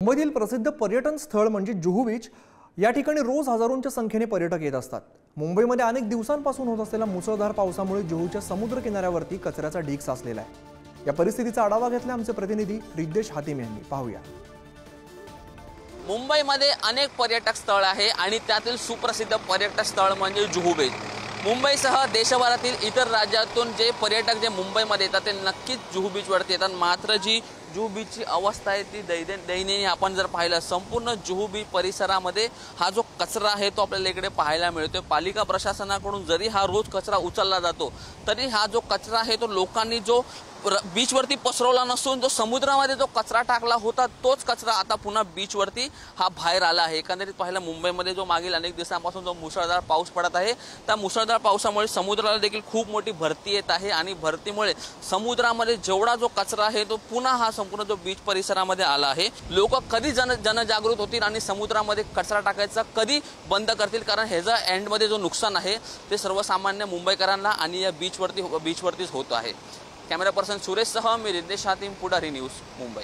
मुंबईतील प्रसिद्ध पर्यटन स्थळ म्हणजे जुहू बीच। या ठिकाणी रोज हजारोंच्या संख्येने पर्यटक येत असतात। मुंबईमध्ये अनेक दिवसांपासून होत असलेल्या मुसळधार पावसामुळे जुहूच्या समुद्र किनाऱ्यावरती कचऱ्याचा ढीग साचलेला आहे। या परिस्थितीचा आढावा घेतला आमचे प्रतिनिधी रिद्देश हातीम यांनी। पाहूया। मुंबईमध्ये अनेक पर्यटक स्थळ आहे आणि त्यातील सुप्रसिद्ध पर्यटक स्थळ म्हणजे जुहू बीच। मुंबईसह देशभरातील इतर राज्यातून जे पर्यटक जे मुंबईमध्ये येतात ते नक्कीच जुहू बीचवरती येतात। मात्र जी जुहू बीचची अवस्था आहे ती दयनीय आपण जर पाहिलं संपूर्ण जुहू बीच परिसरामध्ये हा जो कचरा आहे तो आपल्याला इकडे पाहायला मिळतोय। पालिका प्रशासनाकडून जरी हा रोज कचरा उचलला जातो तरी हा जो कचरा आहे तो लोकांनी जो बीचवरती पसरवला नसून जो समुद्रामध्ये जो कचरा टाकला होता तोच कचरा आता पुन्हा बीचवरती हा बाहेर आला आहे। एकंदरीत पाहिलं मुंबईमध्ये जो मागील अनेक दिवसांपासून जो मुसळधार पाऊस पडत आहे त्या मुसळधार पावसामुळे समुद्राला देखील खूप मोठी भरती येत आहे आणि भरतीमुळे समुद्रामध्ये जेवढा जो कचरा आहे तो पुन्हा हा संपूर्ण जो बीच परिसरामध्ये आला आहे। लोक कधी जनजागृत होतील आणि समुद्रामध्ये कचरा टाकायचा कधी बंद करतील, कारण ह्याचा एंडमध्ये जो नुकसान आहे ते सर्वसामान्य मुंबईकरांना आणि या बीचवरतीच होत आहे। कॅमेरा पर्सन सुरेश सह मी रिद्देश हातीम, पुढारी न्यूज, मुंबई।